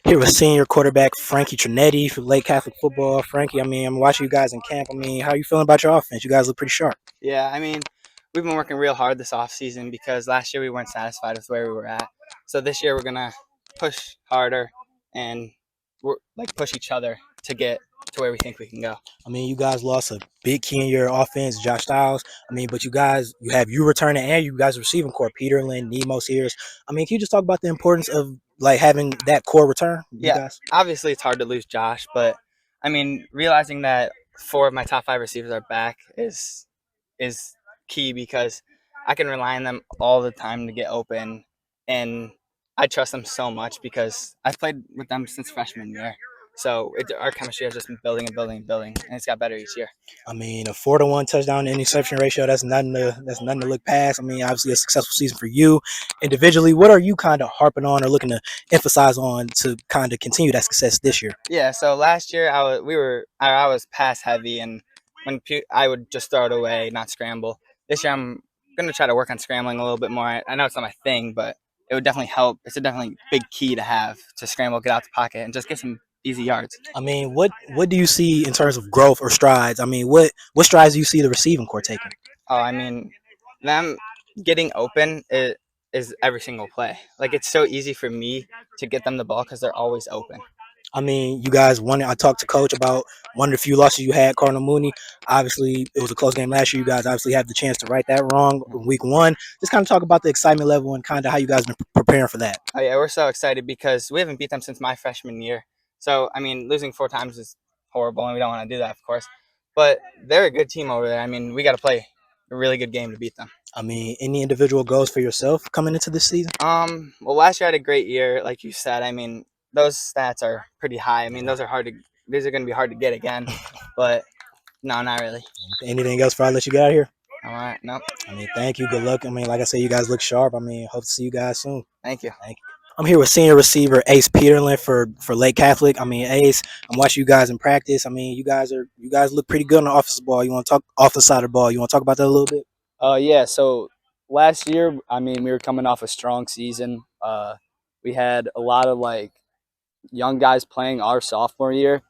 Here with senior quarterback Frankie Trinetti for Lake Catholic football. Frankie, I'm watching you guys in camp. How are you feeling about your offense? You guys look pretty sharp. Yeah, we've been working real hard this off season because last year we weren't satisfied with where we were at. So this year we're gonna push harder and push each other to get to where we think we can go. You guys lost a big key in your offense, Josh Styles. But you have you returning and you guys receiving core, Peterlin, Nemo Sears. Can you just talk about the importance of like having that core return, you Yeah, guys? obviously it's hard to lose Josh, but realizing that four of my top five receivers are back is key because I can rely on them all the time to get open, and I trust them so much because I've played with them since freshman year. So our chemistry has just been building and building and building, and it's got better each year. A 4-to-1 touchdown to interception ratio, that's nothing to look past. Obviously a successful season for you individually. What are you kind of harping on or looking to emphasize on to kind of continue that success this year? Yeah. So last year I was pass heavy, and I would just throw it away, not scramble. This year I'm gonna try to work on scrambling a little bit more. I know it's not my thing, but it would definitely help. It's a definitely big key to have to scramble, get out the pocket, and just get some easy yards. What do you see in terms of growth or strides? What strides do you see the receiving core taking? Oh, them getting open is every single play. Like it's so easy for me to get them the ball because they're always open. You guys won. I talked to coach about one of the few losses you had, Cardinal Mooney. Obviously, it was a close game last year. You guys obviously have the chance to right that wrong week one. Just kind of talk about the excitement level and kind of how you guys been preparing for that. Oh yeah, we're so excited because we haven't beat them since my freshman year. So losing four times is horrible, and we don't want to do that, of course. But they're a good team over there. We got to play a really good game to beat them. Any individual goals for yourself coming into this season? Well, last year I had a great year, like you said. Those stats are pretty high. Those are hard to. These are going to be hard to get again, but no, not really. Anything else before I let you get out of here? All right, no. Thank you. Good luck. Like I said, you guys look sharp. Hope to see you guys soon. Thank you. Thank you. I'm here with senior receiver Ace Peterlin for Lake Catholic. Ace, I'm watching you guys in practice. You guys look pretty good on the offensive ball. You want to talk off the side of the ball? You want to talk about that a little bit? Yeah. So last year, we were coming off a strong season. We had a lot of young guys playing our sophomore year,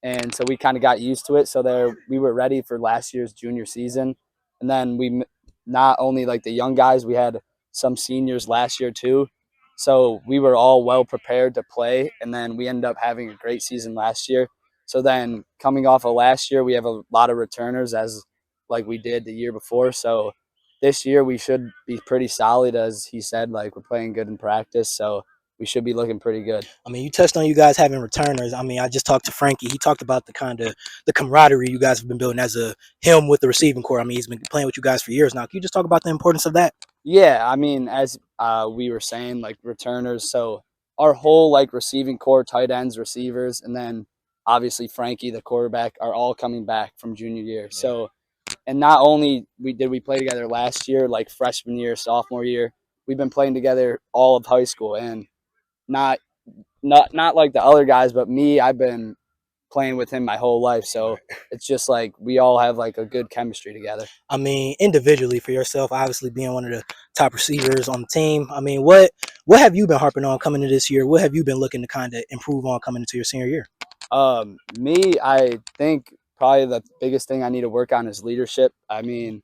and so we kind of got used to it. So we were ready for last year's junior season, and then not only the young guys, we had some seniors last year too. So we were all well prepared to play, and then we ended up having a great season last year. So then coming off of last year, we have a lot of returners as like we did the year before. So this year we should be pretty solid, as he said. We're playing good in practice, so we should be looking pretty good. You touched on you guys having returners. I just talked to Frankie. He talked about the camaraderie you guys have been building as a him with the receiving core. He's been playing with you guys for years now. Can you just talk about the importance of that? Yeah, as we were saying, returners. So our whole receiving core, tight ends, receivers, and then obviously Frankie, the quarterback, are all coming back from junior year. So, and not only we play together last year, freshman year, sophomore year, we've been playing together all of high school, and not not like the other guys, but me, I've been playing with him my whole life. So it's just we all have a good chemistry together. Individually for yourself, obviously being one of the top receivers on the team. What have you been harping on coming into this year? What have you been looking to kind of improve on coming into your senior year? I think probably the biggest thing I need to work on is leadership. You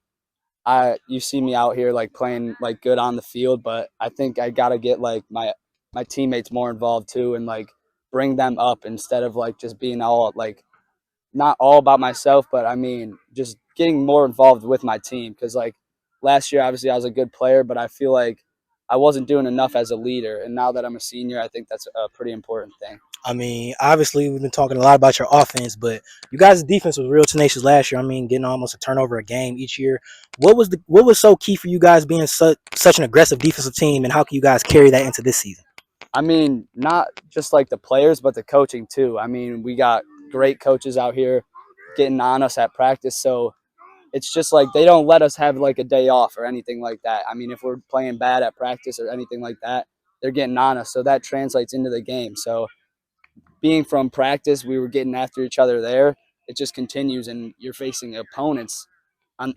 see me out here playing good on the field, but I think I gotta get my teammates more involved too, and bring them up instead of just being all not all about myself, but just getting more involved with my team. Because last year, obviously, I was a good player, but I feel like I wasn't doing enough as a leader. And now that I'm a senior, I think that's a pretty important thing. Obviously, we've been talking a lot about your offense, but you guys' defense was real tenacious last year. Getting almost a turnover a game each year. What was so key for you guys being such an aggressive defensive team, and how can you guys carry that into this season? Not just the players, but the coaching too. We got great coaches out here getting on us at practice, so it's just they don't let us have a day off or anything like that. If we're playing bad at practice or anything like that, they're getting on us, so that translates into the game. So being from practice, we were getting after each other there. It just continues, and you're facing opponents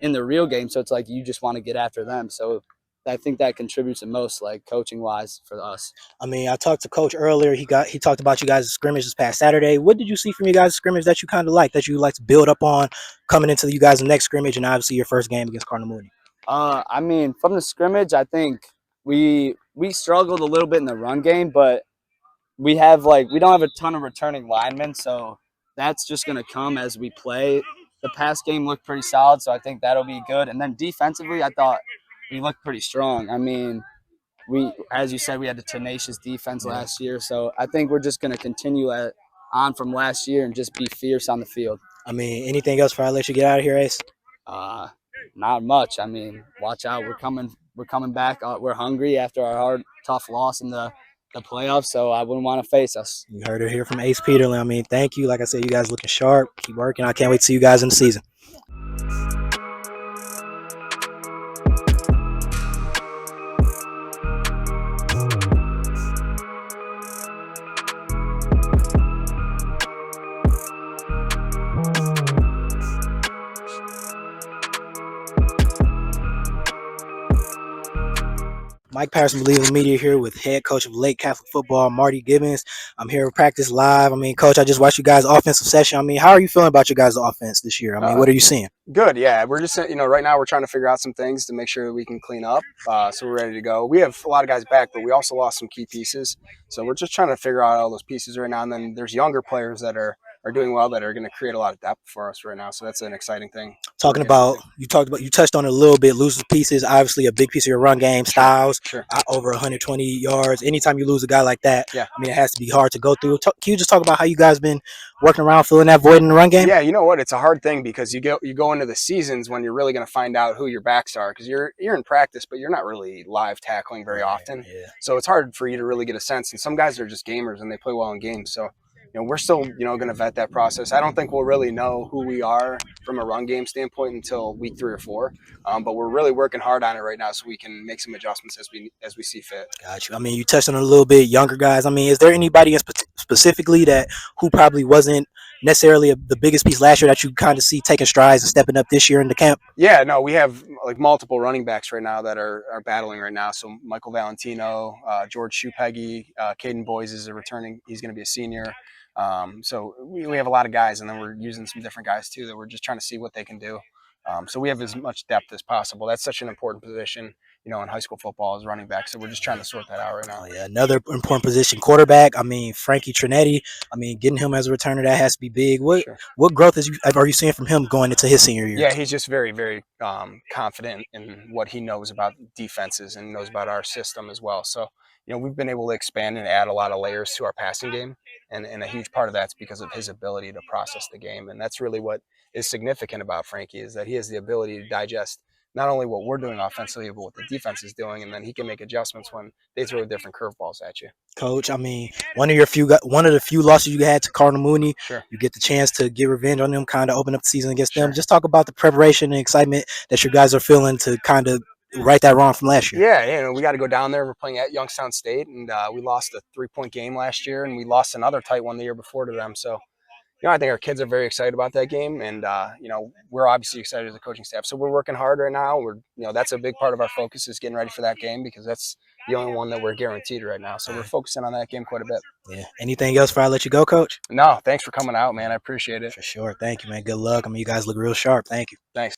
in the real game, so it's you just want to get after them. So I think that contributes the most, like coaching wise, for us. I mean, I talked to Coach earlier. He talked about you guys' scrimmage this past Saturday. What did you see from you guys' scrimmage that you kind of like, that you like to build up on coming into you guys' next scrimmage and obviously your first game against Cardinal Mooney? I mean, from the scrimmage, I think we struggled a little bit in the run game, but we don't have a ton of returning linemen, so that's just gonna come as we play. The pass game looked pretty solid, so I think that'll be good. And then defensively, I thought we looked pretty strong. I mean, as you said, we had a tenacious defense last year, so I think we're just gonna continue on from last year and just be fierce on the field. I mean, anything else before I let you get out of here, Ace? Not much. I mean, watch out. We're coming back. We're hungry after our hard, tough loss in the playoffs, so I wouldn't want to face us. You heard it here from Ace Peterlin. I mean, thank you. Like I said, you guys looking sharp. Keep working. I can't wait to see you guys in the season. Mike Patterson, BelieveLand Media here with head coach of Lake Catholic football, Marty Gibbons. I'm here to practice live. I mean, Coach, I just watched you guys' offensive session. I mean, how are you feeling about your guys' offense this year? I mean, what are you seeing? Good, yeah. We're just, right now we're trying to figure out some things to make sure that we can clean up. So we're ready to go. We have a lot of guys back, but we also lost some key pieces. So we're just trying to figure out all those pieces right now. And then there's younger players that are doing well that are going to create a lot of depth for us right now. So that's an exciting thing. You touched on it a little bit, losing pieces, obviously a big piece of your run game, Styles, over 120 yards. Anytime you lose a guy like that, I mean, it has to be hard to go through. Can you just talk about how you guys been working around filling that void in the run game? Yeah, you know what? It's a hard thing because you go into the seasons when you're really going to find out who your backs are, because you're in practice, but you're not really live tackling very often. Yeah. So it's hard for you to really get a sense. And some guys are just gamers and they play well in games. So we're still, going to vet that process. I don't think we'll really know who we are from a run game standpoint until week 3 or 4. But we're really working hard on it right now so we can make some adjustments as we see fit. Got you. I mean, you touched on it a little bit, younger guys. I mean, is there anybody specifically who probably wasn't necessarily the biggest piece last year that you kind of see taking strides and stepping up this year in the camp? Yeah, no, we have multiple running backs right now that are battling right now. So Michael Valentino, George Shoepeggy, Caden Boys is returning. He's going to be a senior. So we have a lot of guys, and then we're using some different guys too that we're just trying to see what they can do. So we have as much depth as possible. That's such an important position, in high school football is running back. So we're just trying to sort that out right now. Oh, yeah, another important position, quarterback. I mean, Frankie Trinetti. I mean, getting him as a returner, that has to be big. What growth are you seeing from him going into his senior year? Yeah, he's just very, very confident in what he knows about defenses and knows about our system as well. So, we've been able to expand and add a lot of layers to our passing game. And a huge part of that's because of his ability to process the game. And that's really what is significant about Frankie, is that he has the ability to digest not only what we're doing offensively, but what the defense is doing. And then he can make adjustments when they throw different curveballs at you. Coach, I mean, one of the few losses you had to Cardinal Mooney, you get the chance to get revenge on them, kind of open up the season against them. Just talk about the preparation and excitement that you guys are feeling to kind of right that wrong from last year. Yeah, we got to go down there. We're playing at Youngstown State, and we lost a 3-point game last year, and we lost another tight one the year before to them. So, I think our kids are very excited about that game, and we're obviously excited as a coaching staff. So we're working hard right now. That's a big part of our focus, is getting ready for that game, because that's the only one that we're guaranteed right now. So we're focusing on that game quite a bit. Yeah. Anything else before I let you go, Coach? No, thanks for coming out, man. I appreciate it. For sure. Thank you, man. Good luck. I mean, you guys look real sharp. Thank you. Thanks.